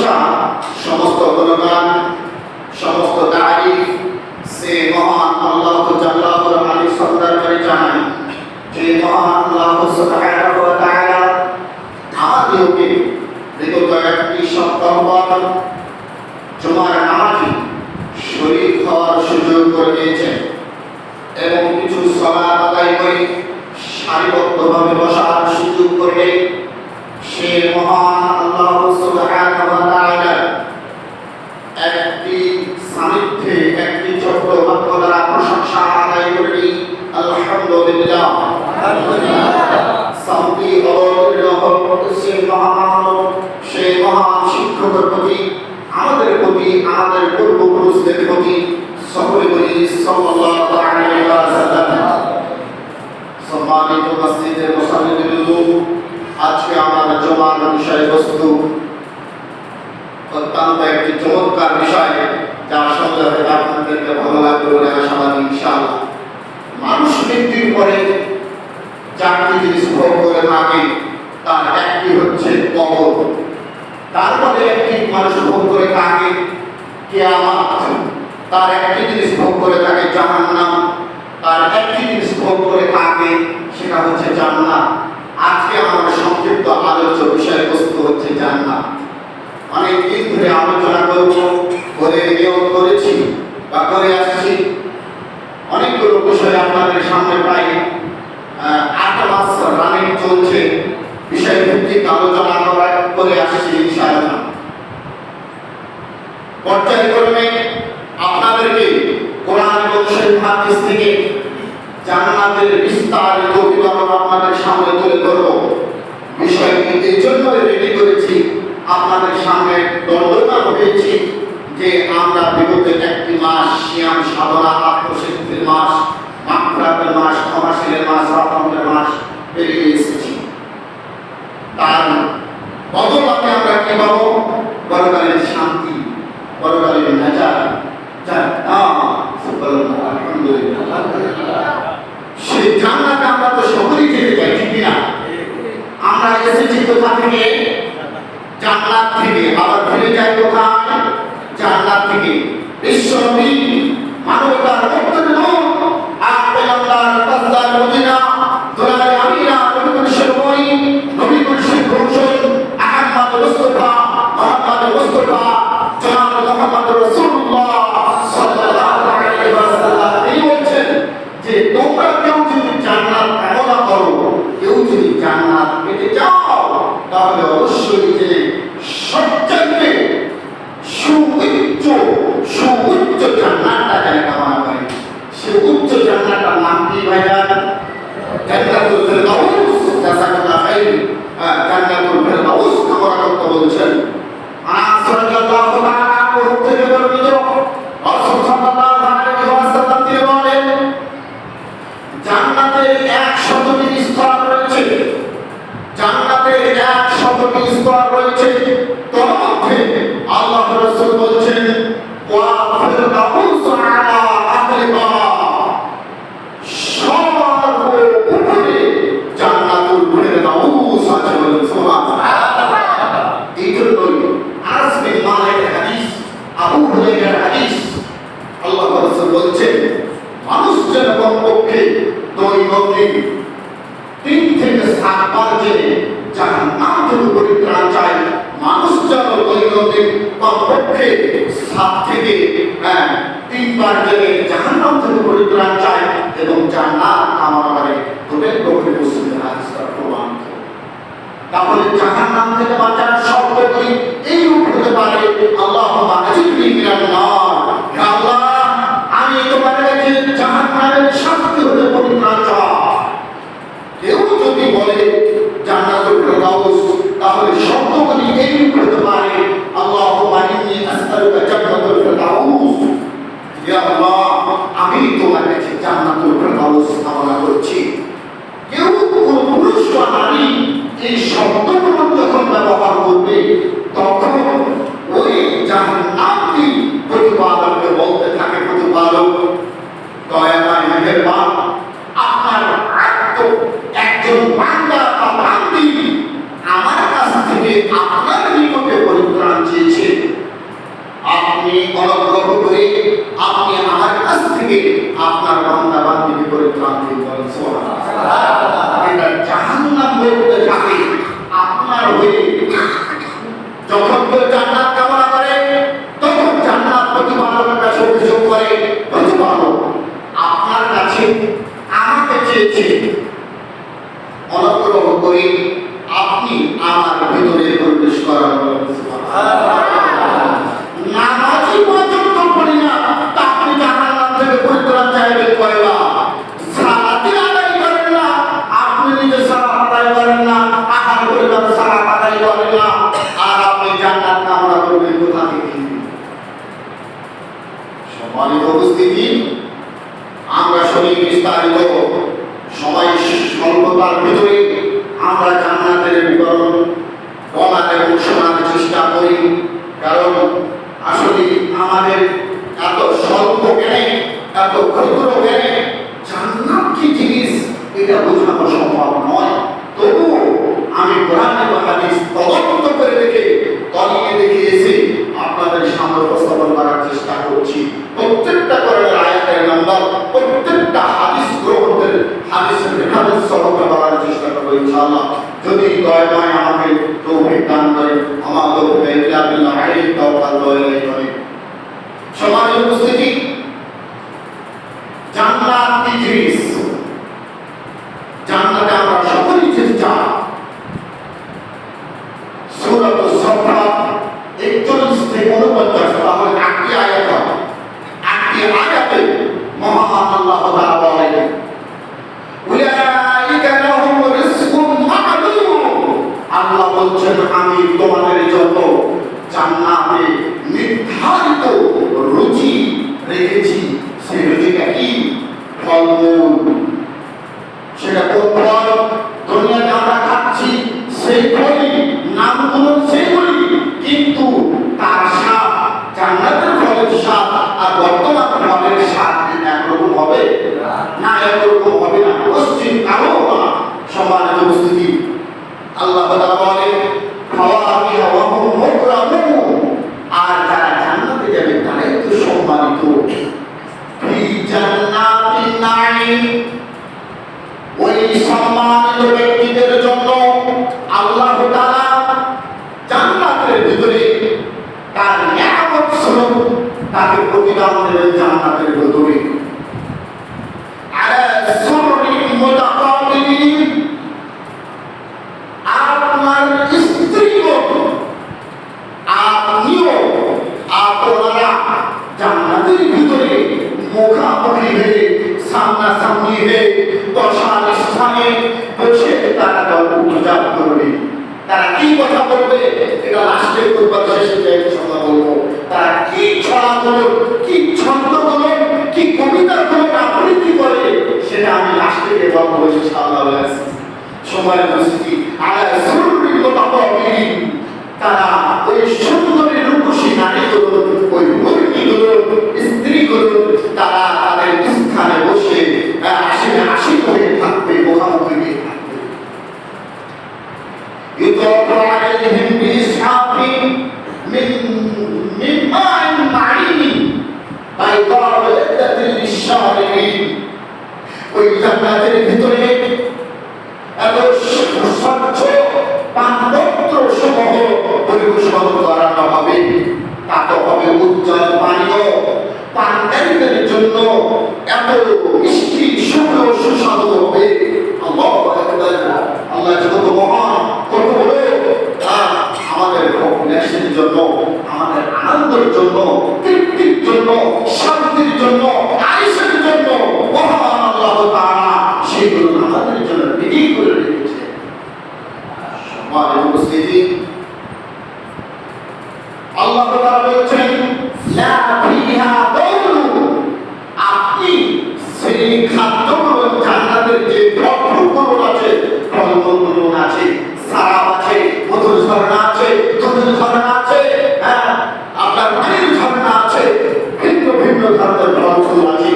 প্রশংসা, সমস্ত গুণগান, সমস্ত তারিফ সে মহান আল্লাহ জাল্লা আলাইহি দরবারে জানাই, যে মহান আল্লাহ সুবহানাহু ওয়া তাআলা আমাদেরকে বিগত একটি সপ্তাহ জুমার নামাজে শরীক হওয়ার সুযোগ করে দিয়েছেন এবং কিছু সালাত আদায় করে সারিবদ্ধভাবে বসার সুযোগ করে সে মহান আল্লাহ সুবহানাহু ওয়া তাআলা একটি সান্নিধ্যে একটি ছোট্ট বাক্য দ্বারা প্রশংসা আদায় করি আলহামদুলিল্লাহ। সাউদি সে মহান শিক্ষকের প্রতি, আমাদের প্রতি, আমাদের পূর্বপুরুষদের প্রতি সকলে বলি সাল্লাল্লাহু আলাইহি ওয়াসাল্লাম। সম্মানিত মসজিদের মুসল্লিবৃন্দ, আজকে আমার জুমার বিষয়বস্তু অত্যন্ত একটি চমৎকার বিষয়, যা আসলে আপনাদেরকে ভালো লাগবে বলে আশাবাদী ইনশাআল্লাহ। মানুষ মৃত্যুর পরে চারটি জিনিস ভোগ করে থাকে, তার একটি হচ্ছে কবর, তারপরে একটি মানুষ ভোগ করে থাকে কিয়ামত, তার একটি জিনিস ভোগ করে থাকে জাহান্নাম, তার একটি জিনিস ভোগ করে থাকে সেটা হচ্ছে জান্নাত। আজকে আমার সংক্ষিপ্ত আলোচ্য বিষয়বস্তু হচ্ছে জান্নাত। অনেক দিন ধরে আলোচনা করব করে নিয়োগ করেছি বা করে আসছি। অনেকগুলো বিষয় আপনাদের সামনে প্রায় 8 মাস রানিং চলছে, বিষয়ভিত্তিক আলোচনা করে আসছি ইনশাআল্লাহ। পর্যায়ক্রমে আপনাদেরকে কোরআন এবং শরীফ হাদিস থেকে জান্নাতের বিস্তারিত বিবরণ আপনাদের সামনে তুলে ধরব। বিষয়টি এই জন্য রেডি করেছি, আপনাদের সামনে দণ্ডদান হয়েছি যে আমরা বিগত একটি মাস সিয়াম সাধনা, আত্মসিদ্ধির মাস, মাগফিরাতের মাস, ক্ষমাশীলের মাস, রহমতের মাস পেরিয়ে এসেছি। তার বদলাতে আমরা কি পাবো? পরকালের শান্তি, পরকালের নাজাত, আলহামদুলিল্লাহ। সেই জান্নাতে আমরা তো সকলেই যেতে চাই, ঠিক না? আমরা এসেছি কোথা থেকে? জান্নাত থেকে। আবার ফিরে যাই কোথায়? জান্নাত থেকে। বিশ্বনবী মানবতার মুক্তির নূর, আর পেগম্বর তাজদার মদিনা, দুলারে আমিনা, নবী কুরশের বই, নবী কুরশের ঘোষণ, আহমদ মুস্তাফা, মুহাম্মদ মুস্তাফা, জনাব মুহাম্মদ রাসূলুল্লাহ সাল্লাল্লাহু আলাইহি ওয়াসাল্লাম তিনি বলছেন যে তোমরা কেউ যদি জান্নাত কামনা করো, কেউ যদি জান্নাত পেতে চাও, তাহলে অবশ্যই যে সবচাইতে সুউচ্চ জান্নাতটা যারা কামনা করে, সে উচ্চ জান্নাতটার নাম কি ভাইজান? জান্নাতুল ফিরদাউস। জাযাকাল্লাহু খাইর। জান্নাতুল ফিরদাউস কামনা করতে বলছেন। আনাস রাদিয়াল্লাহু তাআলা আনহু থেকে বর্ণিত, রাসূল সাল্লাল্লাহু আলাইহি ওয়াসাল্লাম তিনি বলেন, জান্নাতের 100টি স্তর রয়েছে। জান্নাতের 100টি স্তর রয়েছে। তার মধ্যে আল্লাহ রাসূল বলেছেন, ওয়া ফিরদাউস আলা আহলিহা, সবার উপরে জান্নাতুল ফিরদাউস আছে। বলেন সুবহানাল্লাহ। এই জন্যই আনাস বিন মালিকের হাদিস, আবু হুরায়রার হাদিস, আল্লাহ রাসূল বলেছেন, মানুষ যেন কমপক্ষে দৈনন্দিন 3 থেকে 7 বার জেনে জাহান্নাম থেকে পরিত্রাণ চায়। মানুষ যেন দৈনন্দিন কমপক্ষে 7 থেকে 3 বার জেনে জাহান্নাম থেকে পরিত্রাণ চায় এবং জান্নাত কামনা করে। তোদের প্রভু মুসলিমের হাদিসটা প্রমাণিত। তাহলে জাহান্নাম থেকে বাঁচার শর্তগুলি এই রূপ হতে পারে, আল্লাহুম্মা আজিরনি মিনান নার, হে আল্লাহ আমি তোমার কাছে জাহান্নামের শাস্তি হতে পরিত্রাণ চাই। কেউ যদি বলে জান্নাতুল ফিরদাউস, তাহলে শর্তগুলি এই রূপ হতে পারে, আল্লাহুম্মা ইন্নী আসআলুকা জান্নাতুল ফিরদাউস, হে আল্লাহ আমি তোমার কাছে জান্নাতুল ফিরদাউস কামনা করছি। কেউ কোন পুরুষ বা নারী এই শব্দগুলো যখন ব্যবহার করবে, তখন ওই জাহান্নামটি প্রতিপালককে বলতে থাকে, প্রতিপালক দয়াময় মেহেরবান, আপনার একজন বান্দা বা বান্দি আমার কাছ থেকে আপনার নিকটে পরিত্রাণ চেয়েছে, সম্মানিত উপস্থিতি, আমরা শুনি বিস্তারিত সময় স্বল্পতার ভিতরে আমরা জান্নাতের বিবরণ বলার এবং শোনার চেষ্টা করি, কারণ আসলে আমাদের এত স্বল্প জ্ঞানে, এত ক্ষুদ্র জ্ঞানে জান্নাত কি জিনিস এটা বোঝানো সম্ভব নয়। তবু আমি কোরআন এবং হাদিস তদন্ত করে তলিয়ে দেখে এসে আপনাদের সামনে উপস্থাপন করার চেষ্টা করছি। প্রত্যেকটা কোরআনের আয়াতের নাম্বার, প্রত্যেকটা হাদিস গ্রহণের হাদিসের রেফারেন্স সহকারে বলার চেষ্টা করব ইনশাআল্লাহ। যদি দয়া আমাকে তৌফিক দান করে, আমাদের ইল্লা বিল্লাহ আলাইহি তাওয়াক্কাল করে। সম্মানিত উপস্থিতি, জান্নাত কি জিনিস? জান্নাতে আমরা সকলেই যেতে চাই। সূরা আস-সাফফাত 41 থেকে 49 তাহলে একটি আয়াত, একটি আয়াতে মহান আল্লাহ তাআলা বলেন, উলাইকা লাহুম রিজকুন মা'লুম। আল্লাহ বলছেন আমি তোমাদের জন্য জান্নাতে নির্ধারিত রুচি রেখেছি। সেই রুচিটা কি? ফলমূল। সেটা কোন ফল? দুনিয়াতে আমরা খাচ্ছি সেই ফলই, নামগুলো সেইগুলি, কিন্তু তার স্বাদ, জান্নাতের ফলের স্বাদ আর বর্তমান ফলের স্বাদ একরকম হবে না, একরকম হবে না, পশ্চিম কালো হবে না। সম্মানিত উপস্থিতি, আল্লাহ তাআলা বলেন ফাওয়াকিহু ওয়া হুম মুকরামুন, আর যারা জান্নাতে যাবে তারাই তো সম্মানিত। ফি জান্নাতিন নাঈম, ওই সম্মানিত ব্যক্তিদের জন্য আল্লাহ তাআলা জান্নাতের ভিতরে তার নিয়ামত স্বরূপ তাকে প্রতিদান দেবেন জান্নাতের ভিতরে। আলা সুররিন মুতাকাবিলিন, আপনার স্ত্রীগণ, আপনিও, আপনারা জান্নাতের ভিতরে মুখামুখি হয়ে, সামনাসামনি হয়ে, বসার স্থানে বসে তারা গল্প গুজব করবে। তারা কি কথা বলবে এটা লাস্টের করবার শেষে কথা বলবো। তারা কি ছড়াগুলো, কি ছন্দগুলো, কি কবিতাগুলো আবৃত্তি করে সেটা আমি লাস্টে বলবো ইনশাআল্লাহ। সময় উপস্থিতি, আলা সুররিন মুতাকাবিলিন, তারা ওই সুন্দরী রূপসী নারীগুলো, ওই মুরগিগুলো, স্ত্রীগুলো, তারা তাদের স্থানে বসে আশি হয়ে থাকবে, মুখামুখি হয়ে থাকবে। ইউতাফু আলাইহিম বিইসহাফিন মিন মা'ইন মা'ইন বাইদাউ লাযযাতিন লিশ-শারিবিন। ওই জান্নাতের ভিতরে এত স্বচ্ছ পানপত্র সমূহ পরিবেশন করানো হবে, তাতে হবে উজ্জ্বল পানীয়, পানকারীদের জন্য এত মিষ্টি সুন্দর সুস্বাদু হবে। আল্লাহু আকবার, আল্লাহ যত মহান, কত বড়। আমাদের পপুলেশনের জন্য, আমাদের আনন্দের জন্য, তৃপ্তির জন্য, শান্তির জন্য, আয়েশের জন্য মহান আল্লাহ তাআলা সেগুলো আমাদের জন্য রেডি করে রেখেছে। সম্মানিত উপস্থিতি, আল্লাহ তাআলা বলেছেন লা ফিহা দাউলু, আপনি সেই খাদ্যগুলো, জান্নাতের যে ফলগুলো আছে, ফলগুলো আছে, সারাব আছে, মধুর ঝর্ণা আছে, দুধের ঝর্ণা আছে, আপনার পানির ঝর্ণা আছে, ভিন্ন ভিন্ন ধরনের ফলগুলো আছে,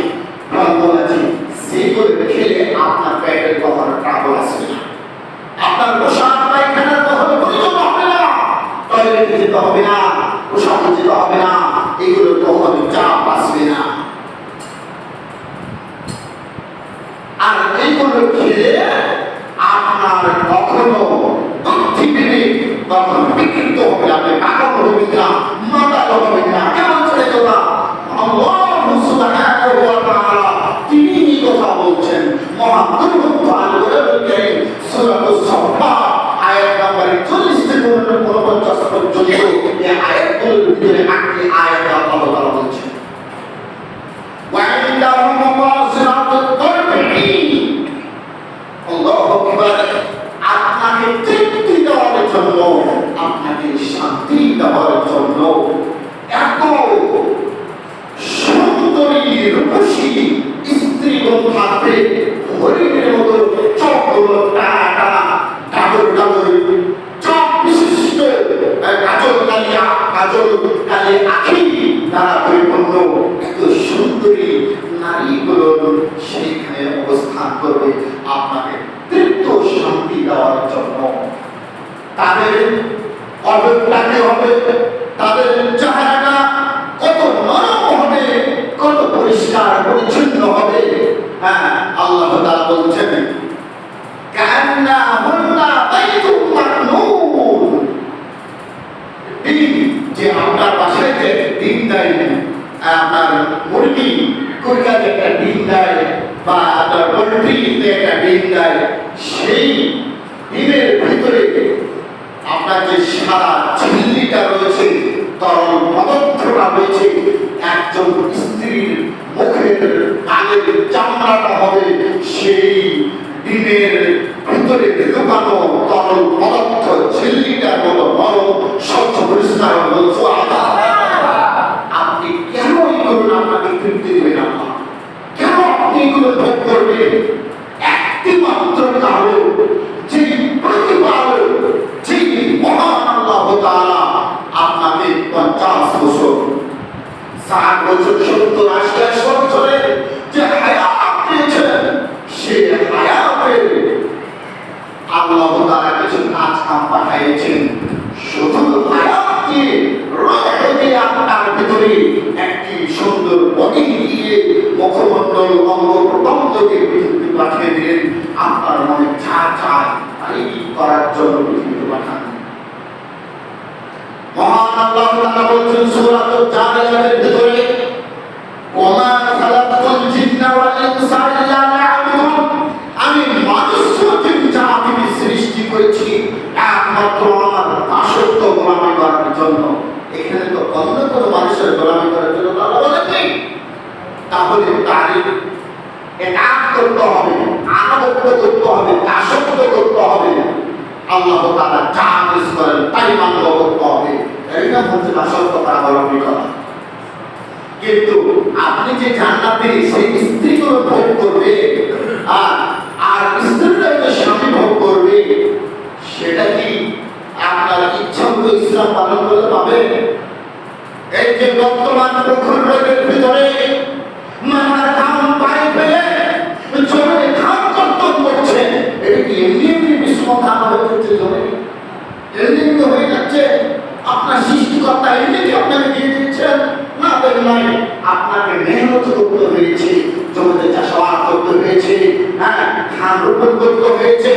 ফলগুলো আছে, সেইগুলো খেলে আপনার পেটের কখনো ট্রাবল আসবে না, আপনার পোশাক পায়খানার কখনো প্রয়োজন হবে না, টয়লেটে যেতে হবে না, পোশাক যেতে হবে না, এগুলো কখনো চাপ আসবে না। আর এইগুলো খেলে আপনার কখনো বুদ্ধি বিবেক কখনো বিকৃত হবে, আপনি পাগল হবেন না, মাতাল হবেন না। কেমন ছেড়ে কথা আল্লাহ সুবহানাহু ওয়া তাআলা তিনি কথা বলছেন। মহাগ্রন্থ আল-কোরআনুল কারীম সূরা আস-সাফফাত আয়াত নাম্বার 40 থেকে 49 পর্যন্ত এই আয়াতগুলোর ভিতরে একটি আয়াত আল্লাহ তাআলা বলছেন, ওয়া ইনদাহুম মাকাসিরাতুত তারফিন। আল্লাহু আকবার, আপনাকে তৃপ্তি দেওয়ার জন্য, আপনাকে শান্তি দেওয়ার জন্য কালে আখি দ্বারা পরিপূর্ণ এত সুন্দরী নারীগুলো সেইখানে অবস্থান করবে আপনাকে তৃপ্ত শান্তি দেওয়ার জন্য। তাদের অবস্থানে হবে, তাদের চেহারাটা কত নরম হবে, কত পরিষ্কার পরিচ্ছন্ন হবে। হ্যাঁ, আল্লাহ তাআলা বলছেন কান্নাহুন্না বাইতুম মা'নুর, যে আপনার বাসায় যে ডিম দেয়, আপনার মুরগি কুরকা যে একটা ডিম দেয় বা আপনার পোল্ট্রিতে একটা ডিম দেয়, সেই ডিমের ভিতরে আপনার যে সাদা ঝিল্লিটা রয়েছে, তরল পদার্থটা রয়েছে, একজন স্ত্রীর মুখের আগের চামড়াটা হবে সেই ডিমের ভিতরে লুকানো তরল পদার্থ ঝিল্লিটার মতো নরম স্বচ্ছ পরিষ্কার হলো। আপনি কেন এগুলো আপনাকে তৃপ্তি দেবেন? আপনার কেন আপনি এগুলো ভোগ করবেন? একটি মাত্র কারণ, যে প্রতিবার যে মহান আল্লাহ তাআলা আপনাকে 50 বছর 60 বছর 70 80 বছরে যে হায়াত দিয়েছেন, সেই হায়াতের আল্লাহ তাআলা কিছু কাজ কাম পাঠিয়েছেন। শুধু হায়াত দিয়ে রক্ত দিয়ে আপনার ভিতরে একটি সুন্দর বডি দিয়ে মুখমণ্ডল অঙ্গ প্রত্যঙ্গকে পৃথিবীতে পাঠিয়ে দিলেন। আপনার মনে যা চায় তাই করার জন্য পৃথিবীতে পাঠান। মহান আল্লাহ তাআলা বলছেন সূরাতুল জারিয়াতের ভিতরে, ওমা খালাকাতুল জিন্না ওয়াল ইনসা ইল্লা লিয়াবুদুন, আমি মানুষ জিন জাতিকে সৃষ্টি করেছি একমাত্র আমার দাসত্ব গোলামি করার জন্য। এখানে তো অন্য কোনো মানুষের গোলামি করার জন্য আল্লাহ বলেননি। তাহলে তারিখ এটা করতে হবে, আনুগত্য করতে হবে, দাসত্ব করতে হবে। আল্লাহ তাআলা যা আদেশ করেন তাই মান্য করতে হবে। এটা হচ্ছে দাসত্ব করা, গোলামি করা। কিন্তু আপনি যে জান্নাতে সেই স্ত্রীগুলো ভোগ করবে আর স্ত্রীরা যে স্বামী ভোগ করবে, সেটা কি আপনার ইচ্ছা মতো ইসলাম পালন করতে পারবে? এই যে বর্তমান প্রখর রোগের ভিতরে মাথার ঘাম পায়ে ফেলে জমিনে ঘাম কর্তন করছে, এটা কি এমনি এমনি বিস্ম ঘাম হয়ে যাচ্ছে? জমিনে এমনি এমনি হয়ে যাচ্ছে? আপনার সৃষ্টিকর্তা এমনি কি আপনাকে দিয়ে দিচ্ছেন? না, নাই, আপনাকে মেহনত করতে হয়েছে, জমিতে চাষাবাদ করতে হয়েছে, হ্যাঁ, ধান রোপণ করতে হয়েছে,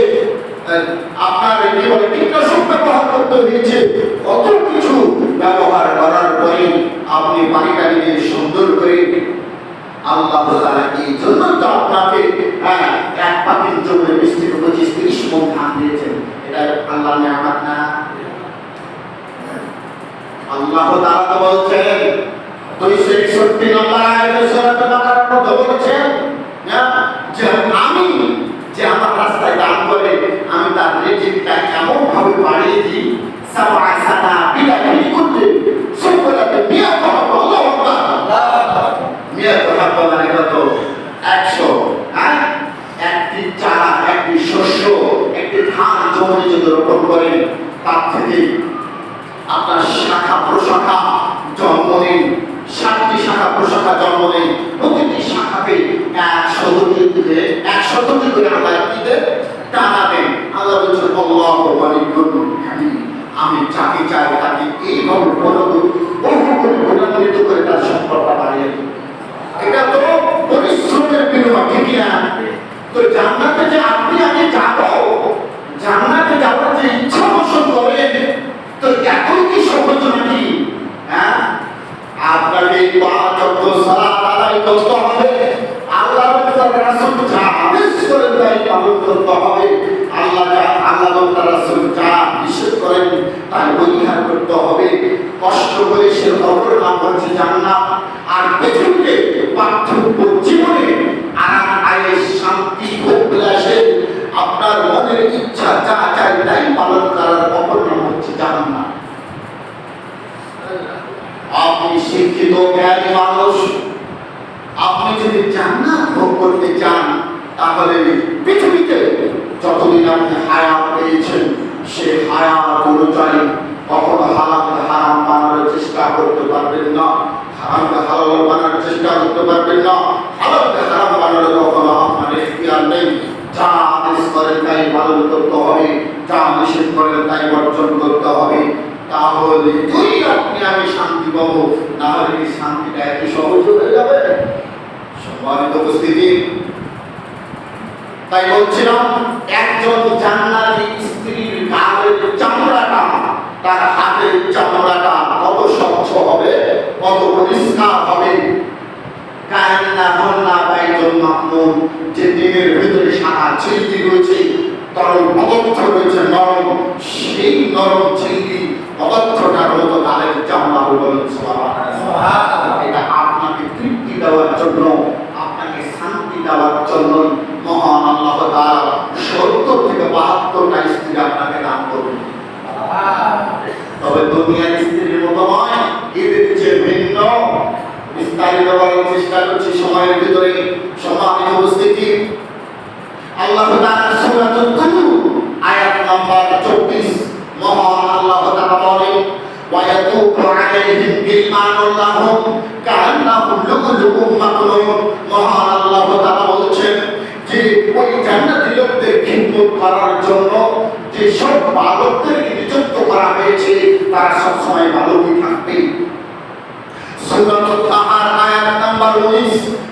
আপনার কি বলে কীটনাশক ব্যবহার করতে হয়েছে। কত কিছু ব্যবহার করার পরে আপনি পানিটা নিয়ে সুন্দর করে আল্লাহ তাআলা এই জন্য তো আপনাকে এক পাখির জন্য 20 থেকে 25-30 মণ ধান দিয়েছেন। এটা আল্লাহর নিয়ামত না? আল্লাহ তাআলা বলছেন 261 নম্বর আয়াতে সূরা বাকারার মধ্যে বলেছেন যে আমি যে আমার রাস্তায় দান করে আমি তার রিজিকটা এমন ভাবে বাড়িয়ে দিই, সাবা সানা বিদায় করতে সকলকে নিয়ে কথা আল্লাহু আকবার। নিয়ে কথা মানে কত? 100। হ্যাঁ, একটি চারা, একটি শস্য, একটি ধান জমিতে যদি রোপণ করেন, তার থেকে আপনার শাখা প্রশাখা জন্ম নেন, 7টি শাখা প্রশাখা জন্ম নেন। প্রতিটি শাখাকে 100টি করে আল্লাহ দিতে টানা দেন। আল্লাহ বলছেন আল্লাহু ওয়ালিয়ুল হামিদ, আমি যাকে চাই তাকে এইভাবে গুণান্বিত করে তার সম্পদটা বাড়িয়ে দিই। এটা তো পরিশ্রমের বিনিময়, ঠিক না? তো জান্নাতে যে আপনি আমি যাবো, জান্নাতে যাওয়ার যে ইচ্ছা পোষণ করেন, তো এতই কি সহজ নাকি? হ্যাঁ, আপনাকে 5 ওয়াক্ত সালাত আদায় করতে হবে, আল্লাহর রাসূল যা আদেশ করেন তাই পালন করতে হবে, আল্লাহ রাসূল যা নিষেধ করেন তাই পরিহার করতে হবে। কষ্ট করে সে অপর নাম হচ্ছে জান্নাত। আর পৃথিবীতে পার্থক্য জীবনে আরাম আয়েশ শান্তি ভোগ বিলাসে আপনার মনের ইচ্ছা যা চাই তাই পালন করার অপর নাম হচ্ছে জান্নাত। আপনি শিক্ষিত জ্ঞানী মানুষ, আপনি যদি জান্নাত ভোগ করতে চান, তাহলে পৃথিবীতে যতদিন আপনি হায়াত পেয়েছেন, সে হায়াত অনুযায়ী কখনো হালাল হারাম বানানোর চেষ্টা করতে ভালো বানানোর চেষ্টা করতে পারবেন না, হালালকে হারাম বানানোর কখনো আপনার এখতিয়ার নেই। যা আদেশ করেন তাই পালন করতে হবে, যা নিষেধ করেন তাই বর্জন করতে হবে। তাহলে তুই আপনি আমি শান্তি পাবো, না হলে কি শান্তিটা এত সহজ হয়ে যাবে? সম্মানিত উপস্থিতি, তাই বলছিলাম একজন জান্নাতি স্ত্রীর গায়ের চামড়াটা, তার হাতের চামড়াটা কত স্বচ্ছ হবে, কত পরিষ্কার হবে। কায়না হন্না বাইতুল মামনুন, যে ডিমের ভিতরে সাদা ঝিল্লি রয়েছে, তরল পদার্থ রয়েছে নরম, সেই নরম ঝিল্লি পদার্থটার মতো গায়ের চামড়া বলেন সুবহানাল্লাহ। এটা আপনাকে তৃপ্তি দেওয়ার জন্য, আপনাকে শান্তি দেওয়ার জন্য মহান আল্লাহ তাআলা ৭০ থেকে ৭২টা স্ত্রী আপনাকে দান করবেন। তবে দুনিয়ার স্ত্রীর মতো নয়, এদের চেয়ে ভিন্ন। বিস্তারিত বলার চেষ্টা করছি সময়ের ভিতরে। সম্মানিত উপস্থিতি, আল্লাহ তাআলা সূরাতুল তুর আয়াত নাম্বার ২৪ মহান আল্লাহ তাআলা বলেন, ওয়ায়াতুবু আলাইহিম গিলমানুল্লাহুম কাআন্নাহুম লু'লুউম মাকনুন। মহান আল্লাহ তাআলা বলছেন যে ওই জান্নাতি লোকদের খিদমত করার জন্য যে সব বালকদেরকে নিযুক্ত করা হয়েছে, তারা সবসময় বালকই থাকবে। সূরাতুল তাহার আয়াত নাম্বার ১৯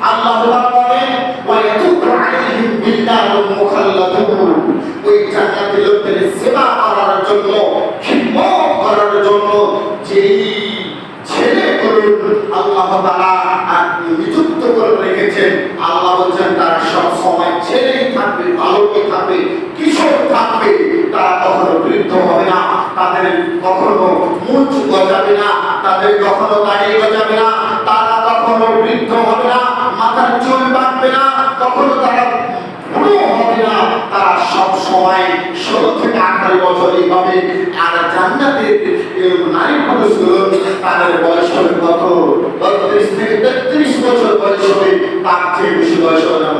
আল্লাহ তাআলা বলেন, ওয়ায়াতুবু আলাইহিম বিল্লাহুম মুখাল্লাদুন। ওই জান্নাতি লোকদের সেবা করার জন্য, খিদমত করার জন্য যেই ছেলেগুলো আল্লাহ তাআলা নিযুক্ত করে রেখেছেন, আল্লাহ বলছেন তারা সব সময় ছেলেই থাকবে, বালকই থাকবে, কিশোর থাকবে। তারা কখনো বৃদ্ধ হবে না, তাদের কখনো মুখ গজাবে না, তাদের কখনো দাড়ি গজাবে না, তারা কখনো বৃদ্ধ হবে না, মাথার চুল বাঁধবে না, কখনো তারা বুড়ো হবে না। তারা সব সময় ১৬ থেকে ১৮ বছরই হবে। আর জান্নাতের নারী পুরুষগুলো তাদের বয়স হবে কত? ৩০ থেকে ৩৩ বছর বয়স হবে, তার চেয়ে বেশি বয়স হবে না।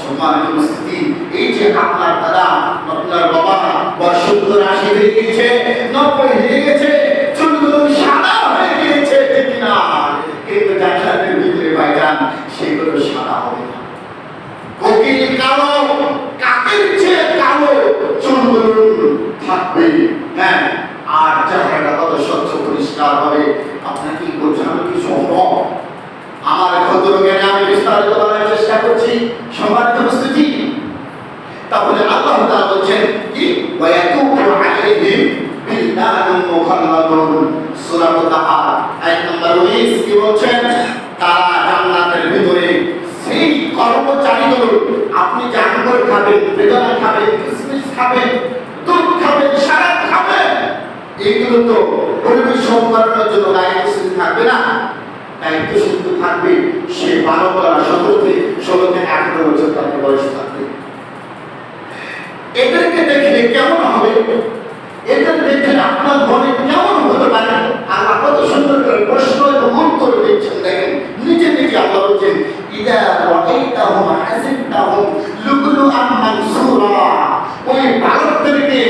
সম্মানিত উপস্থিতি, এই যে আপনার দাদা, আপনার বাবা বয়স ৭০-৮০ হয়ে গিয়েছে, ৯০ হয়ে গেছে, চুলগুলো সাদা হয়ে গিয়েছে, ঠিক না? কিন্তু জান্নাতের ভিতরে ভাইজান সেগুলো সাদা হবে না, কোকিল কালো, কাকের চেয়ে কালো চুলগুলো থাকবে। হ্যাঁ, আর জায়গাটা কত স্বচ্ছ পরিষ্কার হবে। আপনার কি বোঝানো কি সম্ভব? আমার ক্ষুদ্র জ্ঞানে আমি বিস্তারিত বলার চেষ্টা করছি। সম্মানিত উপস্থিতি, তাহলে আল্লাহ তাআলা বলছেন কি, ওয়ায়াতুবু আলাইহিম বিল্লাহুম মুখাল্লাদুন। সূরা তাহা আয়াত নাম্বার 19 কি বলছেন? তারা জান্নাতের ভিতরে সেই কর্মচারীগুলো, আপনি যে আঙ্গুর খাবেন, বেদানা খাবেন, কিশমিশ খাবেন, দুধ খাবেন, শরাব খাবেন, এগুলো তো পরিবেশন করার জন্য দায়িত্বশীল থাকবে না? দায়িত্বশীল থাকবে সে ১২ থেকে ১৮ বছর তাদের বয়স থাকবে। এদেরকে দেখলে কেমন হবে? এদের দেখলে আপনার মনে কেমন হতে পারে? আল্লাহ কত সুন্দর করে প্রশ্ন এবং উত্তর দিচ্ছেন। দেখেন, নিজে নিজে আল্লাহ বলছেন, ইদা রাআইতাহুম হাসিবতাহুম লু'লুআম মানসুরা। ওই বালকদেরকে,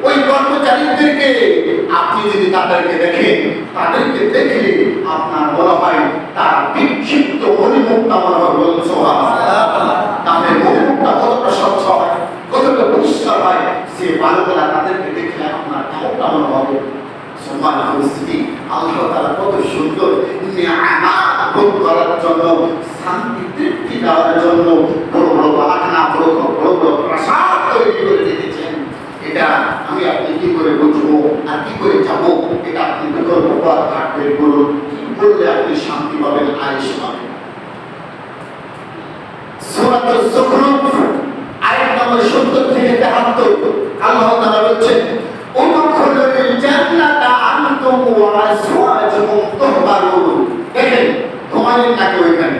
ওই কর্মচারীদেরকে আপনি যদি তাদেরকে দেখেন, তাদেরকে দেখলে আপনার মনে হয় তার বিক্ষিপ্ত মণিমুক্তা মনে হয়। বলুন সুবহানাল্লাহ। তাদের মণিমুক্তা কতটা স্বচ্ছ হয়, কতটা পরিষ্কার হয়, সে বালকেরা তাদেরকে দেখলে আপনার কেমনটা মনে হবে? সম্মানিত উপস্থিতি, আল্লাহ তাআলা কত সুন্দর নিয়ামত ভোগ করার জন্য, শান্তি তৃপ্তি দেওয়ার জন্য বড় বড় বাগানা, বড় বড় প্রাসাদ তৈরি করে রেখেছেন। এটা আমি আপনি কি করে বুঝবো আর কি করে যাবো? এটা আপনি বিকল্প পথ বের করুন। কি করলে আপনি শান্তি পাবেন, আয়েশ পাবেন? সূরাতুল যুখরুফ আয়াত নম্বর ৭০ থেকে ৭৩ আল্লাহ তাআলা বলছেন, উদখুলুল জান্নাতা আনতুম ওয়া আজওয়াজুকুম তুহবারুন। দেখেন, ঘুমালেন নাকি ওইখানে?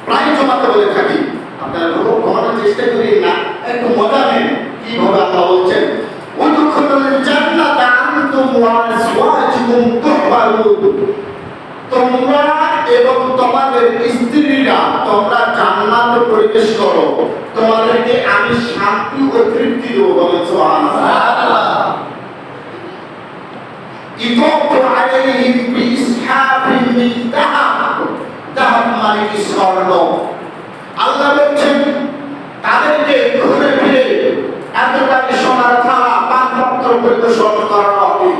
প্রায় জমাতে বলে থাকি, আপনারা ঘুমানোর চেষ্টা করেন না, একটু মজা নেন। কিভাবে আল্লাহ বলছেন, উদখুলুল জান্নাতা আনতুম ওয়া আজওয়াজুকুম তুহবারুন। তোমরা এবং তোমাদের স্ত্রীরা তোমরা জান্নাতে প্রবেশ করো, তোমাদেরকে আমি শান্তি ও তৃপ্তি দেব। বলেন সুবহানাল্লাহ। ইদাফু আলাইহিম বিইসহাক সিহাবিন মিন যাহাব, যাহাব মানে কি স্বর্ণ। আল্লাহ বলছেন তাদেরকে ঘুরে ফিরে এতটাই সোনার থালা পানপত্র পরিবেশন করা হবে।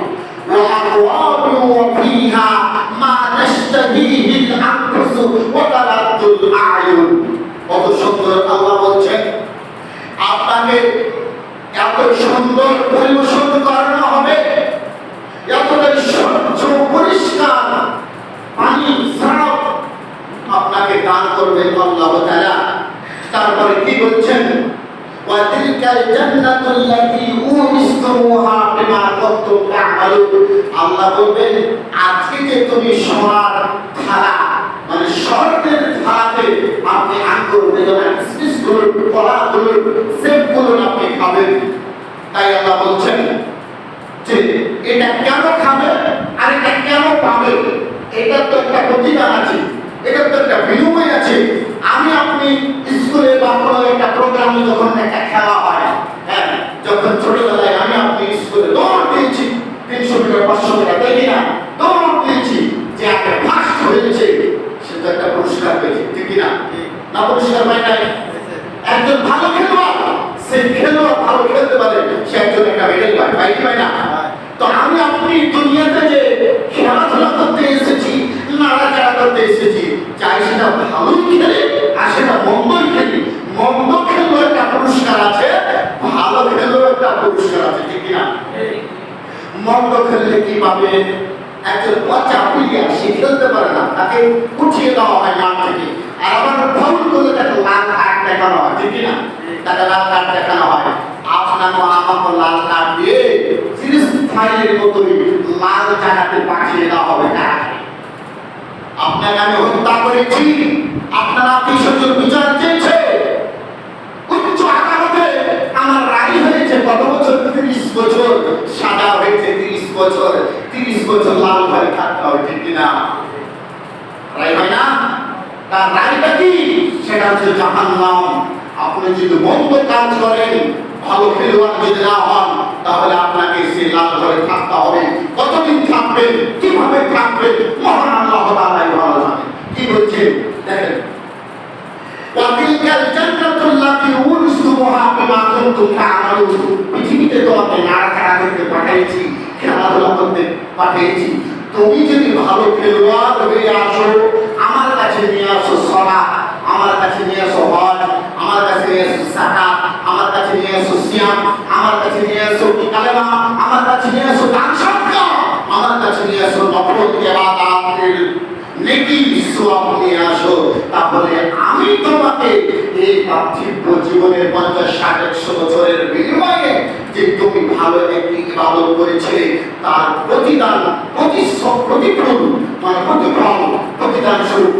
وأكواب وفيها ما تشتهيه الأنفس وتلذ الأعين। কত সুন্দর আল্লাহ বলছেন আপনাকে এত সুন্দর পরিবেশন করানো হবে, এতটাই স্বচ্ছ পরিষ্কার পানি সারাপ আপনাকে দান করবেন আল্লাহ তাআলা। তারপরে কি বলছেন ওয়াতিলকাল জান্নাতুল্লাতী উরিসতুমুহা বিমা কুনতুম তা'মালুন। আল্লাহ বলবেন আজকে যে তুমি সোনার থালা মানে স্বর্ণের থালাতে আপনি আঙ্গুর বেদনা কিসমিসগুলো কলাগুলো সেবগুলো আপনি খাবেন। তাই আল্লাহ বলছেন যে এটা কেন খাবে আর এটা কেন পাবে, এটার তো একটা প্রতিদান আছে, এটার তো একটা বিনিময় আছে। আমি আপনি স্কুলে বা কোনো একটা প্রোগ্রামে যখন একটা খেলা হয়, হ্যাঁ, যখন ছোটবেলায় আমি আপনি স্কুলে দৌড় দিয়েছি 300 মিটার 500 মিটার দেখি না দৌড় দিয়েছি, যে একটা ফার্স্ট হয়েছে সে তো একটা পুরস্কার পেয়েছে, ঠিক না? না পুরস্কার পায় নাই? একজন ভালো খেলোয়াড়, সে খেলোয়াড় ভালো খেলতে পারে, সে একজন একটা মেডেল পায়, পায় কি পায় না? তো আমি আপনি দুনিয়াতে যে খেলাধুলা করতে এসেছি, নাড়াচাড়া করতে এসেছি, চাই সেটা ভালোই খেলে আর সেটা মন্দই খেলি। মন্দ খেলেও একটা পুরস্কার আছে, ভালো খেলেও একটা পুরস্কার আছে, ঠিক না? মন্দ খেললে কি পাবে? একজন বাচ্চা প্লেয়ার সে খেলতে পারে না, তাকে উঠিয়ে দেওয়া হয় মাঠ থেকে, আর আবার ফাউল করলে তাকে লাল কার্ড দেখানো হয়, ঠিক না? তাকে লাল কার্ড দেখানো হয়। আপনাকে আমাকে লাল কার্ড দিয়ে সিরিজ ফাইলের মতোই লাল জায়গাতে পাঠিয়ে দেওয়া হবে। আপনাকে আমি হত্যা করেছি, আপনারা কিশোর বিচার চেয়েছে, উচ্চ আদালতে আমার রায় হয়েছে কত বছর? 30 বছর। সাজা হয়েছে 30 বছর। 30 বছর লাল ঘরে থাকতে হবে, ঠিক না? রায় হয় না? তার রায়টা কি? সেটা হচ্ছে জাহান্নাম। আপনি যদি মন্দ কাজ করেন, ভালো খেলোয়াড় যদি না হন, তাহলে আপনাকে সেই লাল ঘরে থাকতে হবে। কতদিন থাকবেন, কিভাবে থাকবেন, মহান আল্লাহ তাআলাই ভালো জানেন। কি বলছেন দেখেন, ওয়াতিলকাল জান্নাতুল্লাতী উরিসতুমুহা বিমা কুনতুম তা'মালুন। পৃথিবীতে তোমাকে নাড়াচাড়া করতে পাঠিয়েছি, খেলাধুলা করতে পাঠিয়েছি। তুমি যদি ভালো খেলোয়াড় হয়ে আসো, আমার কাছে নিয়ে আসো সালাত, আমার কাছে নিয়ে আসো হজ, আমার কাছে নিয়ে আসো যাকাত, আমার কাছে নিয়ে আসো সিয়াম, আমার কাছে নিয়ে আসো কালেমা, আমার কাছে নিয়ে আসো দান সদকা, আমার কাছে নিয়ে আসো নফল ইবাদতের নেকি সওয়াব নিয়ে আসো, তাহলে আমি তোমাকে এই পার্থিব জীবনের 50-60-100 বছরের বিনিময়ে যে তুমি ভালো একটি ইবাদত করেছিলে তার প্রতিদান প্রতিফল মানে প্রতিদান স্বরূপ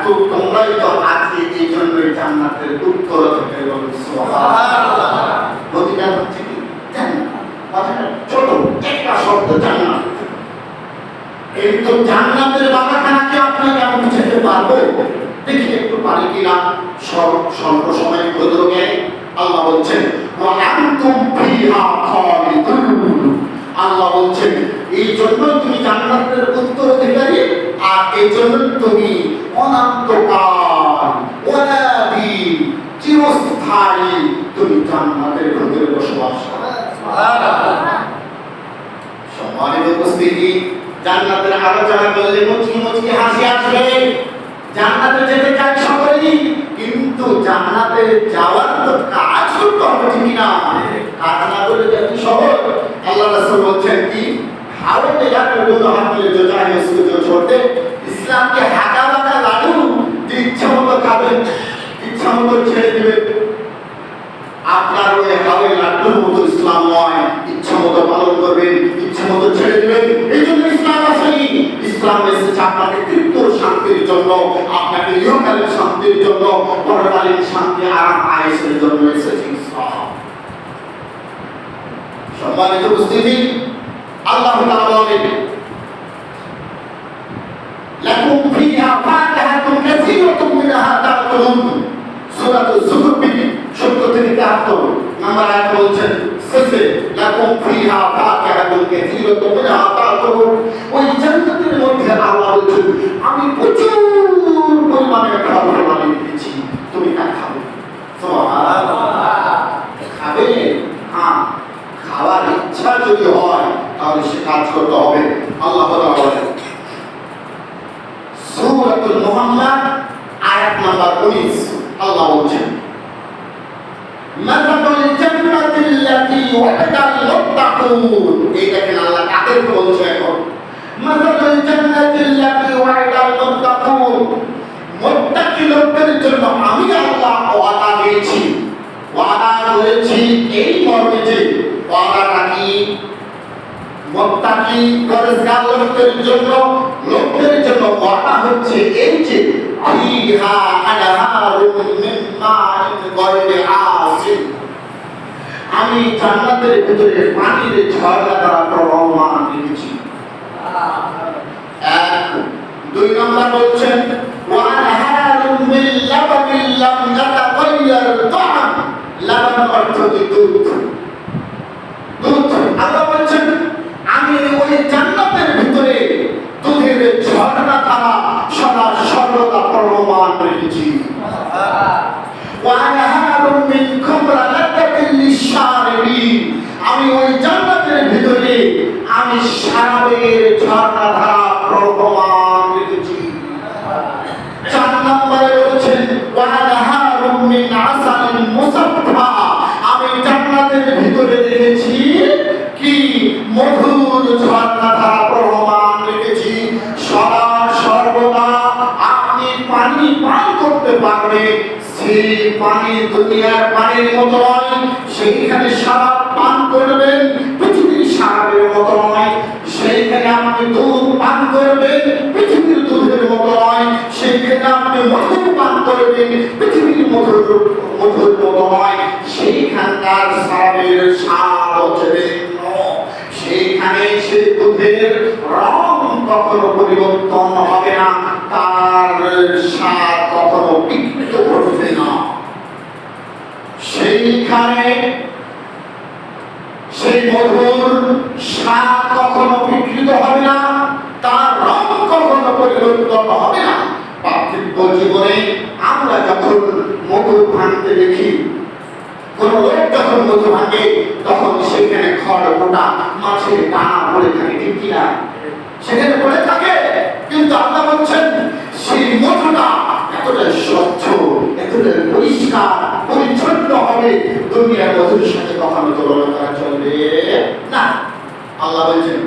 তো তোমরাই তো আজকে এই জন্যই জান্নাতের উত্তর থেকে বলো সুবহানাল্লাহ। প্রতিদান হচ্ছে কি? জান্নাত। কথাটা ছোট একটা শব্দ, জান্নাত। এই তো জান্নাতের বাগানখানা কি আপনাকে আমি বুঝাতে পারবো? দেখি একটু পারি কিনা। স্বল্প সময় ক্ষুদ্র জ্ঞানী আল্লাহ বলছেন ওয়া আনতুম ফিহা খালিদুন। আল্লাহ বলছেন এই জন্য তুমি জান্নাতের উত্তরাধিকারী, আর এই জন্য তুমি অনন্তকাল ওয়ালাদি চিরস্থায়ী তুমি জান্নাতের ভিতরে বসবাস করবে। সুবহানাল্লাহ। সম্মানিত উপস্থিতি, জান্নাতের আলোচনা করলে মুচকি মুচকি হাসি আসবে। জান্নাতে যেতে চাই সকলেই, কিন্তু জান্নাতে যাওয়ার তো কাজ করতে হবে, ঠিক না? কাজ না করলে যেতে সহজ। আল্লাহ রাসূল বলছেন কি, হাওয়াতে যাতে বলো আপনি जो चाहे उसको जो छोड़ते। ইসলাম के হাঁটা বাঁকা লাডু যে ইচ্ছা মতো খাবেন, ইচ্ছা মতো ছেড়ে দিবেন। আপনার ওই হাওয়াই লাড্ডুর মতো ইসলাম নয়, ইচ্ছা মতো পালন করবেন, ইচ্ছা মতো ছেড়ে দিবেন। এই জন্য ইসলাম আসেনি। ইসলাম এসেছে আপনাকে তৃপ্ত শান্তির জন্য, আপনাকে ইহকালীন শান্তির জন্য, পরকালীন শান্তি আরাম আয়েশের জন্য এসেছে ইসলাম। সম্মানিত উপস্থিতি, আল্লাহ তাআলা বলেন লাকুম ফিহা ফাকিহাতুন কাসীরাতুন মিনহা তা'কুলুন। সূরা যুখরুফ 70 থেকে 73 নম্বর আয়াত বলছেন শেষে লাকুম ফিহা ফাকিহাতুন কাসীরাতুন মিনহা তা'কুলুন, ওই জান্নাতের মধ্যে আল্লাহ বলেন আমি প্রচুর পরিমাণে ফল ফলাদি দিয়েছি, তুমি তা খাবে। সুবহানাল্লাহ। খাবে? হ্যাঁ, খাওয়ার ইচ্ছা যদি হয় তাহলে সে কাজ করতে হবে। আল্লাহ তাআলা বলেন সূরাতুল মুহাম্মদ আয়াত নাম্বার 19, আল্লাহ বলেন মাসালুল জান্নাতিল্লাতী ওয়া'দাল মুত্তাকুন, এই দেখেন আল্লাহ কাদেরকে বলছে এখন। মাসালুল জান্নাতিল্লাতী ওয়া'দাল মুত্তাকুন, মুত্তাকি লোকদের জন্য আমি আল্লাহ ওয়াদা দিয়েছি, ওয়াদা করেছি এই মর্মে যে ওয়াদাটা কি মুত্তাকি পরহেজগার লোকদের জন্য ওয়াদা হচ্ছে এই যে ফিহা আনহারুম মিন মাইন গায়রি আসিন, আমি জান্নাতের ভিতরে পানির ঝর্ণা দ্বারা প্রবাহমান রেখেছি। এক, দুই নম্বর বলছেন ওয়া আনহারুম মিন লাবানিন লাম ইয়াতাগায়্যার তা'আম, লাবান অর্থ দুধ। আল্লাহ বলছেন আমি ওই জান্নাতের ভিতরে দুধের ঝর্ণা ধারা সদা সর্বদা প্রবাহমান রেখেছি। ওয়া আনহারুম মিন খামরিন লাযাতিন লিশ-শারিবিন, আমি ওই জান্নাতের ভিতরে আমি শরাবের ঝর্ণা ধারা প্রবাহমান রেখেছি। চার নম্বরে বলেছেন ওয়া আনহারুম মিন আসালিন মুসাফফা, আমি জান্নাতের ভিতরে রেখেছি কি মধুর ঝর্ণা ধারা প্রবাহমান রেখেছি। সদা সর্বদা আপনি পানি পান করতে পারবেন, সেই পানি দুনিয়ার পানির মতো নয়, সেইখানে শরাব পান করবেন পৃথিবীর শরাবের মতো নয়, সেইখানে আপনি দুধ পান করবেন পৃথিবীর দুধের মতো নয়, সেইখানে আপনি মধু পান করবেন পৃথিবীর মধুর মতো নয়, সেইখানকার শরাবের স্বাদ হচ্ছে ভিন্ন, সেইখানে সেই দুধের রং কখনো পরিবর্তন হবে না, তার স্বাদ কখনো বিকৃত করবে না, সেইখানে সেই মধুর স্বাদ কখনো বিকৃত হবে না, তার রং কখনো পরিবর্তন হবে না। পার্থিব জীবনে আমরা যখন মধু ভাঙতে দেখি, কোন লোক যখন মধু ভাঙে তখন সেখানে খড় মোটা মাছের দানা পড়ে থাকে, ঠিক কিনা? সেখানে পড়ে থাকে, কিন্তু আল্লাহ বলছেন সেই মধুটা এতটা স্বচ্ছ, এতটা পরিষ্কার পরিচ্ছন্ন হবে, দুনিয়ার মধুর সাথে কখনো তুলনা করা চলবে না। আল্লাহ বলছেন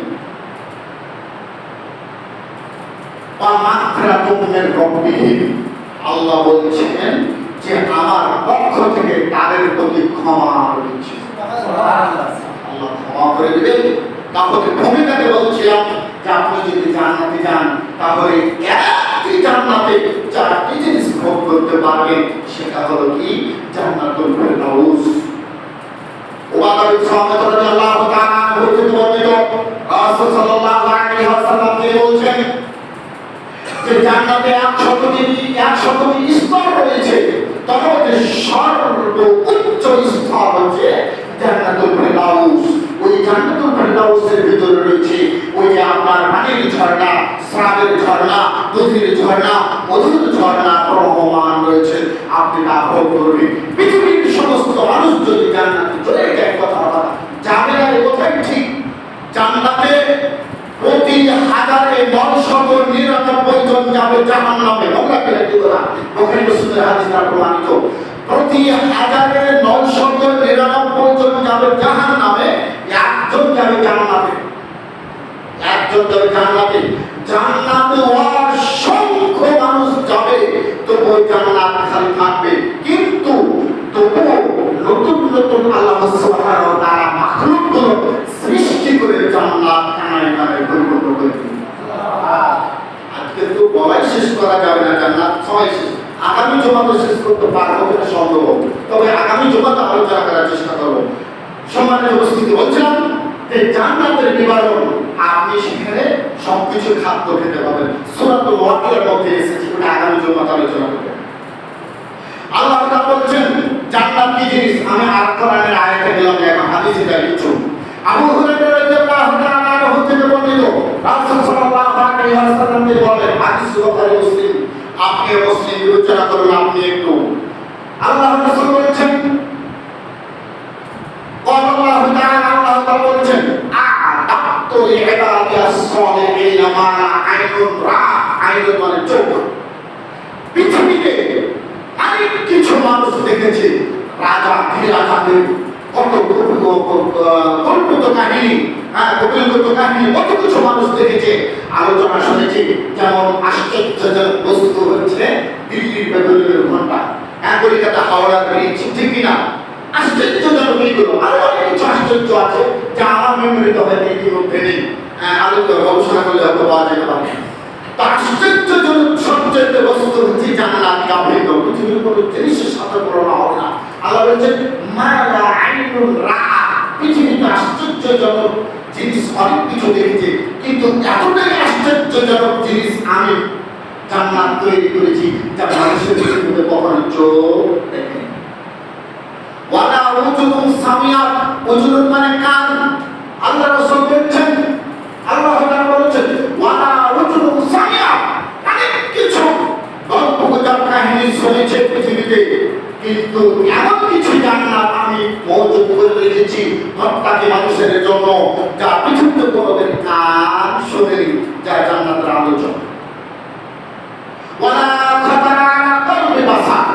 আল্লাহ বলছেন যে আমার পক্ষ থেকে তাদের প্রতি ক্ষমা রয়েছে, আল্লাহ ক্ষমা করে দেবেন। তাহলে ভূমিকাকে বলছিলাম যে আপনি যদি জান্নাতে যান তাহলে একটি জান্নাতে চারটি জিনিস ভোগ করতে পারবেন, সেটা হলো কি জান্নাতুল ফেরদাউস। উবাদা বিন সামিত রাদিয়াল্লাহু তাআলা হতে বর্ণিত রাসূল সাল্লাল্লাহু আলাইহি ওয়াসাল্লাম বলেছেন যে জান্নাতে 100টি স্তর রয়েছে, তার মধ্যে সর্বোচ্চ স্তর হচ্ছে জান্নাতুল ফেরদাউস। ওই জান্নাতুল ফেরদাউসের ভিতরে রয়েছে ওই যে আপনার পানির ঝর্ণা, স্রাবের ঝর্ণা, দুধের ঝর্ণা, মধুর ঝর্ণা প্রবাহমান রয়েছে, আপনি তা ভোগ করবেন। পৃথিবীর সমস্ত মানুষ যদি জান্নাতে চলে যায়, কথা যাবে না, এই কথাই ঠিক। জান্নাতে প্রতি 1099 জন যাবে জাহান্নামে, বুখারী মুসলিমের হাদিস দ্বারা প্রমাণিত। প্রতি 1099 জন যাবে জাহান্নামে, একজন যাবে জান্নাতে, একজন যাবে জান্নাতে। জান্নাতে অসংখ্য মানুষ যাবে, তবু জান্নাত খালি থাকবে, কিন্তু তবু নতুন নতুন আল্লাহ সুবহানাহু ওয়া তাআলা মাখলুকগুলো সৃষ্টি করে জান্নাত কানায় কানায় পরিপূর্ণ করে দিবেন। আজকে তো বলাই শেষ করা যাবে না, জান্নাত সবাই শেষ, আগামী জুমাতে শেষ করতে পারবো কিনা সন্দেহ, তবে আগামী জুমাতে আলোচনা করার চেষ্টা করবো। সম্মানিত উপস্থিতি, বলছিলাম যে জান্নাতের নিবারণ, আপনি সেখানে সবকিছু খাদ্য খেতে পাবেন। সূরাতুল ওয়াকিয়ার মধ্যে এসেছে, সেটা আগামী জুমাতে আলোচনা করব। আল্লাহ তাআলা বলছেন জান্নাত কি জিনিস আমি আর কোরআনের আয়াতে গেলাম এখন হাদিসে যাই কিছু আবু হুরায়রা রাদিয়াল্লাহু তাআলা আনহু থেকে বর্ণিত রাসূল সাল্লাল্লাহু আলাইহি ওয়াসাল্লাম তিনি বলেন হাদিস বুখারী মুসলিম আপনি মুসলিম বিবেচনা করুন আপনি একটু আল্লাহ রাসূল বলেছেন আল্লাহ তাআলা বলেছেন আ'তাতু লি'ইবাদি as-সালিহিন মা লা আইনুন রা'আত আইনুন মানে চোখ পৃথিবীতে অনেক কিছু মানুষ দেখেছে রাজা ধীরাজাদের কত কল্পিত কাহিনী কল্পিত কাহিনী কত কিছু মানুষ দেখেছে আলোচনা শুনেছি যেমন আশ্চর্যজনক বস্তু হচ্ছে দিল্লির বেগুনের ঘন্টা কলকাতা হাওড়ার ব্রিজ ঠিক কিনা আশ্চর্যজনক এইগুলো আরো অনেক কিছু আশ্চর্য আছে যা আমার মেমোরিতে হয়তো ইতিমধ্যে নেই আলোচনা গবেষণা করলে হয়তো পাওয়া যেতে পারে আশ্চর্যজনক সবচেয়ে বস্তু হচ্ছে জান্নাত কাভিন্ন পৃথিবীর কোনো জিনিসের সাথে তুলনা হবে না আল্লাহ বলছেন মা লা আইনুন রাআত পৃথিবীতে আশ্চর্যজনক জিনিস অনেক কিছু দেখেছে কিন্তু এতটাই আশ্চর্যজনক জিনিস আমি জান্নাত তৈরি করেছি যা মানুষের পৃথিবীতে কখনো চোখ দেখেনি ওয়ালা উজুনুন সামিয়াত উজুনুন মানে কান আল্লাহ রাসূল বলেছেন আল্লাহ তাআলা বলেছেন ওয়ালা উজুনুন সামিয়াত অনেক কিছু গল্পগুজব কাহিনী শুনেছে পৃথিবীতে কিন্তু এমন কিছু জান্নাত আমি মজুদ করে রেখেছি প্রত্যেক মানুষের জন্য যা পৃথিবীতে কোনোদিন কান শোনেনি যা জান্নাতের আলোচনা ওয়ালা খাতারা আলা কলবি বাসার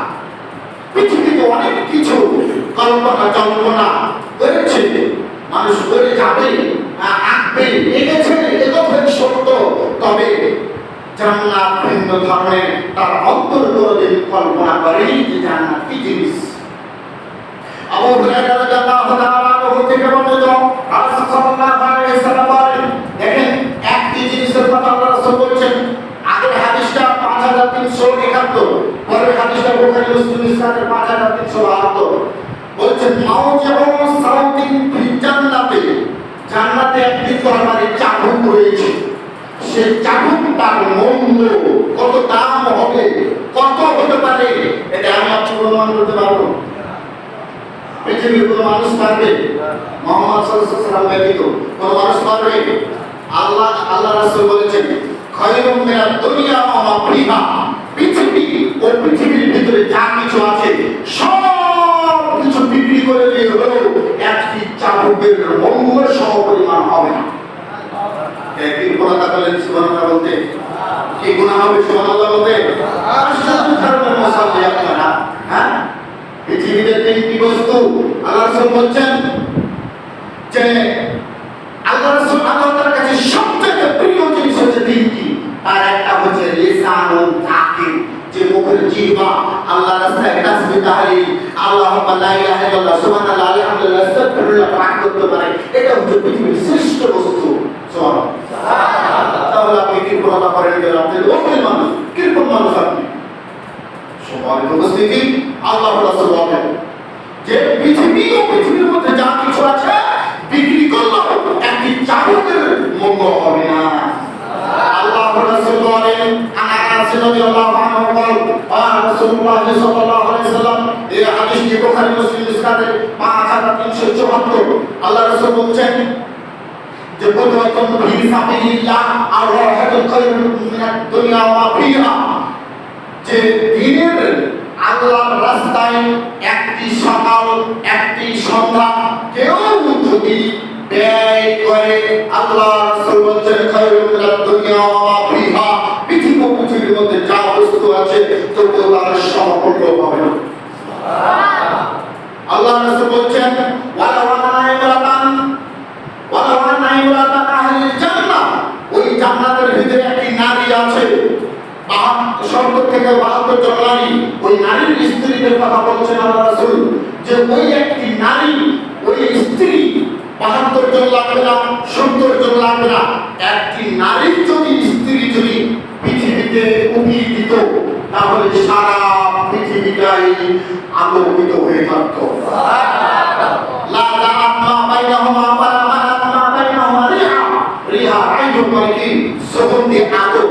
পৃথিবীতে অনেক কিছু কল্পনা জল্পনা করেছে মানুষ করে যাবে আঁকবে এগেছে এগোবে সত্য তবে জান্নাত ভিন্ন ধরনের তার অন্তর কোনদিন কল্পনা করেনি যে জান্নাত কি জিনিস আবু হুরায়রা রাদিয়াল্লাহু তাআলা আনহু থেকে বর্ণিত রাসূল সাল্লাল্লাহু আলাইহি ওয়াসাল্লাম বলেন দেখেন একটি জিনিসের কথা আল্লাহ রাসূল বলেছেন আগের হাদিসটা 5371 পরের হাদিসটা বুখারী মুসলিম ইসনাদের 5372 বলছেন মাউজিউ সাউতিন ফিল জান্নাতে জান্নাতে একটি তরবারি চাবুক রয়েছে সেই চাবুকটার মূল্য কত দাম হবে কত হতে পারে এটা আমি আপনাকে অনুমান করতে পারবো পৃথিবীর কোনো মানুষ পারবে মুহাম্মদ সাল্লাল্লাহু আলাইহি ওয়াসাল্লাম ব্যতীত কোনো মানুষ পারবে আল্লাহ রাসূল বলেছেন খায়রুম মিনাদ দুনিয়া ওয়া মা ফিহা পৃথিবী ও পৃথিবীর ভিতরে যা কিছু আছে সব কিছু বিক্রি করে দিয়ে হলো একটি চাবুকের মূল্য সমপরিমাণ হবে না একই গুণাটা বলেন সুবহানাল্লাহ বলতে কি গুনাহ হবে সুবহানাল্লাহ বলতে আশ্চর্য ধরনের মুসাল্লি আপনারা পৃথিবীতে তিনটি বস্তু আল্লাহ রাসূল বলেন যে আল্লাহ রাসূল আল্লাহ তাআলার কাছে সবচেয়ে প্রিয় জিনিস হচ্ছে তিনটি আর একটা হচ্ছে লিসানুন তাকিব যে মুখের জিহ্বা আল্লাহর রাস্তায় তাসবিহ তাহলিল আল্লাহুম্মা লা ইলাহা ইল্লাল্লাহ সুবহানাল্লাহ আলহামদুলিল্লাহ আস্তাগফিরুল্লাহ পাঠ করতে পারে এটা হচ্ছে পৃথিবীর শ্রেষ্ঠ বস্তু সুবহানাল্লাহ তাহলে আপনি কি বলা করেন যে আপনি ওই মানুষ কিরকম মানুষ আপনি সম্মানিত উপস্থিতি আল্লাহ রাসূল বলেন যে পৃথিবী ও পৃথিবীর মধ্যে যা কিছু আছে বিক্রি করলে একটি চাবুকের মূল্য হবে না আল্লাহ রাসূল বলেন আনাস রাদিয়াল্লাহু আনহু বলেন রাসূলুল্লাহ সাল্লাল্লাহু আলাইহি ওয়াসাল্লাম এই হাদিসটি বুখারী মুসলিম ইসনাদে 5374 আল্লাহ রাসূল বলেন যে বুদওয়াতুন ফি সাবিলিল্লাহ আর রাহাতুল খায়রুম মিনাদ দুনিয়া ওয়া ফিহা যে দ্বীনের আল্লাহর রাস্তায় একটি সকাল একটি সন্ধ্যা কেউ যদি ব্যয় করে আল্লাহ রাসূল বলেন খায়রুম মিনাদ দুনিয়া ওয়া ফিহা পৃথিবীর মধ্যে যা বস্তু আছে তবু তার সমপূর্ণ হবে না সুবহানাল্লাহ আল্লাহ রাসূল বলেন ওয়ালা ওয়ানা ইমরাতান আহলিল জান্নাহ ওই জান্নাতের ভিতরে একটি নারী আছে 70 থেকে 72 জন নারী ওই নারীর স্ত্রীদের কথা বলছেন আল্লাহ রাসূল যে ওই একটি নারী ওই স্ত্রী 72 জন লাগবে না 70 জন লাগবে না একটি নারী যদি স্ত্রী যদি পৃথিবীতে উঠিয়ে দিত তাহলে সারা পৃথিবীটাই আলোকিত হয়ে থাকত লা তাআমা বাইনাহুমা ওয়ালা মা বাইনাহুমা রিহা আইয়ুন মালিকি সুগন্ধি আলো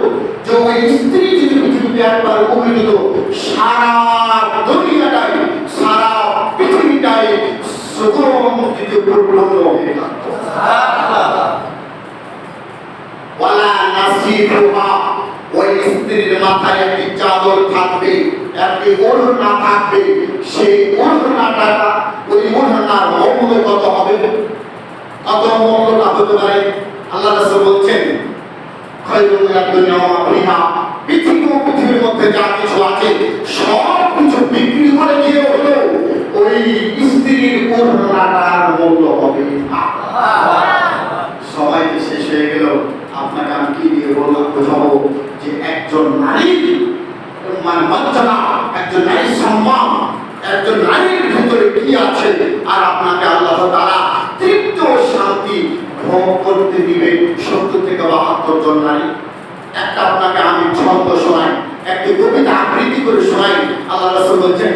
যে ওই স্ত্রী যদি পৃথিবীতে একবার উঠিয়ে দিত সারা দুনিয়াটাই সারা সুগম দিতে পরিপূর্ণ হয়ে থাকতো। ওয়ালা নাসিফুহা, ওই স্ত্রীর মাথায় একটি চাদর থাকবে, একটি ওড়না থাকবে। সেই ওড়নাটা, ওই ওড়নার মূল্য কত হবে? কত মূল্যটা হতে পারে? আল্লাহ রাসূল বলছেন খায়রুল দুনিয়া ওয়া মা ফিহা, পৃথিবীর মধ্যে যা কিছু আছে সব কিছু বিক্রি করে দিয়ে হলো ওই স্ত্রীর ওড়নাটার মূল্য হবে না। সবাই শেষ হয়ে গেল। আপনাকে আমি কি দিয়ে বললাম বোঝাবো যে একজন নারীর মর্যাদা, একজন নারীর সম্মান, একজন নারীর ভিতরে কি আছে, আর আপনাকে আল্লাহ তাআলা তৃপ্ত শান্তি ভোগ করতে দিবে 70 থেকে 72 জন নারী। একটা আপনাকে আমি ছন্দ শোনাই, একটি কবিতা আবৃত্তি করে শোনাই। আল্লাহ রাসূল বলছেন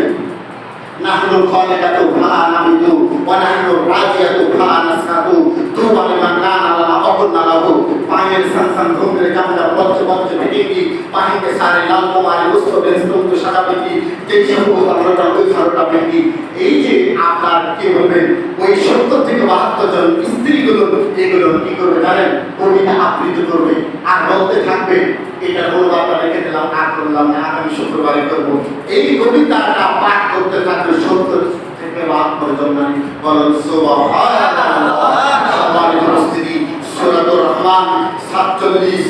নাহনু খালিকাতু ফালা নামিতু ওয়া নাহনু রাজিয়াতু ফালা নাসকাতু তুবা লিমান কানা লানা অকুন্না লাহু পায়ের সানসান ঘুমরে জামলা বচ্চ বচ্চ ভিডিকি পাহিকে সারে লাল কুমারী মুস্তফে স্তম্ভ সাজাবিকি যেই সব আমরা ওই সারটা ভিডিকি। এই যে আপনার কি বলবেন ওই 70 থেকে 72 জন স্ত্রীগুলো এগুলো কি করবে জানেন? কবিতা আবৃত্তি করবে আর বলতে থাকবে। এটা বলবো আপনারা রেখে দিলাম, আর করলাম না, আগামী শুক্রবারে করবো। এই কবিতাটা পাঠ করতে থাকবে 70 থেকে 72 জন নারী। বলেন সুবহানাল্লাহ। সম্মানিত উপস্থিতি, সূরাতুর রহমান 47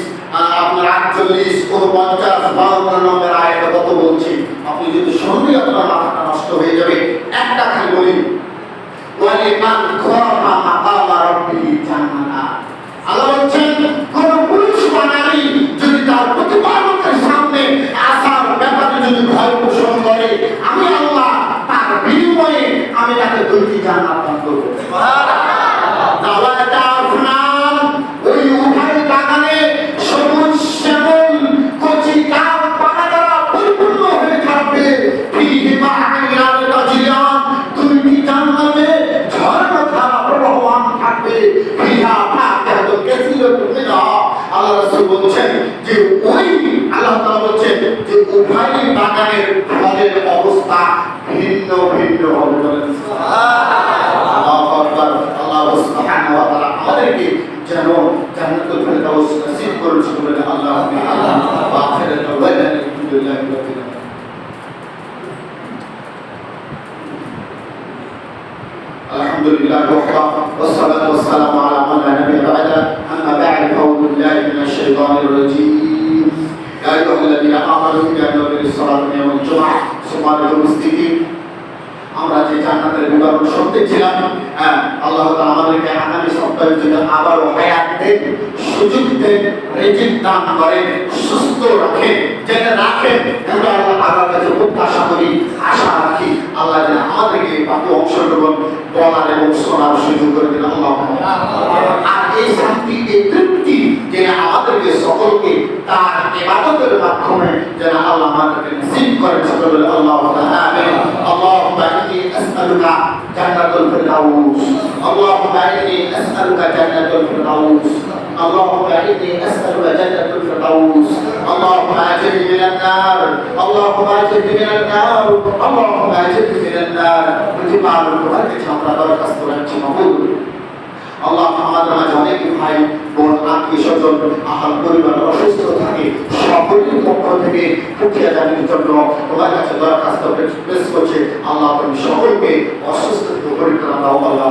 আপনার 48 49 52 নম্বর আয়াতে কত বলছি আপনি যদি শুনলে আপনার মাথাটা নষ্ট হয়ে যাবে। একটা খালি বলি ওয়ালিমান খাফা মাকামা রাব্বিহি জান্নাতা। আল্লাহ বলছেন কোন পুরুষ বা নারী যদি তার প্রতিপালকের সামনে আসার ব্যাপারে যদি ভয় পোষণ করে, আমি আল্লাহ তার বিনিময়ে আমি তাকে 2টি জান্নাত দান করব। ওই উভয় বাগানে সবুজ শ্যামল কচি গাছ পাতা দ্বারা পরিপূর্ণ হয়ে থাকবে। ফিহিমা আইনান তাজরিয়ান, 2টি জান্নাতে ঝর্ণাধারা প্রবাহমান থাকবে। ফিহা ফাকিহাতুন কাসীরাতুন মিনহা। আল্লাহ রাসূল বলছেন যে ওই আল্লাহ তাআলা বলছেন যে উভয় বাগানের ফলের অবস্থা ভিন্ন ভিন্ন হবে। বলেন সুবহানাল্লাহ। আল্লাহু আকবার। আল্লাহ সুবহানাহু ওয়া তাআলা আমাদেরকে যেন জান্নাতুল ফেরদাউস নসিব করুন। বলে আল্লাহ আমিন। ওয়া আখিরাত দাওয়ানা আলহামদুলিল্লাহি রাব্বিল আলামিন। আলহামদুলিল্লাহ والصلاة والسلام على من لا نبي بعده أما بعد فأعوذ بالله من الشيطان الرجيم يا أيها الذين آمنوا إذا نودي للصلاة من يوم الجمعة সম্মানিত উপস্থিতি, আমরা যে জান্নাতের বিবরণ শুনতেছিলাম, আল্লাহ তাআলা আমাদেরকে আগামী সপ্তাহের জন্য আবারও হায়াত দেন, সুযোগ দেন, রিজিক দান করেন, সুস্থ রাখেন, জেনে রাখেন। আমরা আল্লাহর কাছে প্রত্যাশা করি, আশা রাখি আল্লাহ যেন আমাদেরকে বাকি অংশটুকু বলার এবং শোনার সুযোগ করে দেন। আর এই শান্তি, এই তৃপ্তি যেন আমাদেরকে সকলকে তার ইবাদতের মাধ্যমে যেন আল্লাহ আমাদেরকে নসিব করেন। সকলে আল্লাহু তাআলা আমিন। আল্লাহুম্মা ইন্নী আসআলুকা জান্নাতুল ফিরদাউস। আল্লাহুম্মা ইন্নী আসআলুকা জান্নাতুল ফিরদাউস। اللهم إني أسألك جنة الفردوس. اللهم أجرني من النار. اللهم أجرني من النار. اللهم أجرني من النار. প্রতিবার তোমাকে আমরা দরখাস্ত রাখছি মাবুদ। আল্লাহ আমাদের মাঝে অনেক ভাই বোন আত্মীয় স্বজন আহাল পরিবার অসুস্থ থাকে, সকলের পক্ষ থেকে পুঠিয়া জানির জন্য তোমার কাছে দরখাস্ত পেশ করছে। আল্লাহ তুমি সকলকে অসুস্থ পরিত্রাণ দাও। আল্লাহ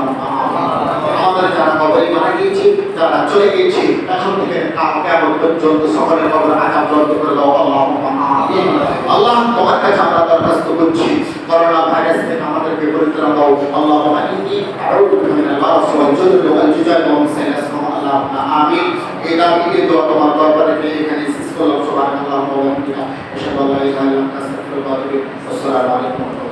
আমাদের যারা কবরে মারা গিয়েছে, যারা চলে গিয়েছে, এখন থেকে কিয়ামত পর্যন্ত সকলের কবর আযাব বন্ধ করে দাও। আল্লাহুম্মা আমিন। আল্লাহ তোমার কাছে আমরা দরখাস্ত করছি করোনা ভাইরাস থেকে আমাদেরকে পরিত্রাণ দাও। আল্লাহুম্মা ইন্নী আউযু বিকা মিনাল বারাস ওয়াল জুদুরি ওয়াল জুজাল ওয়া মিন সাইয়্যি'আস সামাম। আল্লাহুম্মা আমিন। এই দাবিকে দোয়া তোমার দরবারে এখানে শেষ করলাম। সুবহানাল্লাহি ওয়া বিহামদিহি আশহাদু আল্লা ইলাহা ইল্লা আনতা আস্তাগফিরুকা ওয়া আতুবু ইলাইক। আসসালামু আলাইকুম।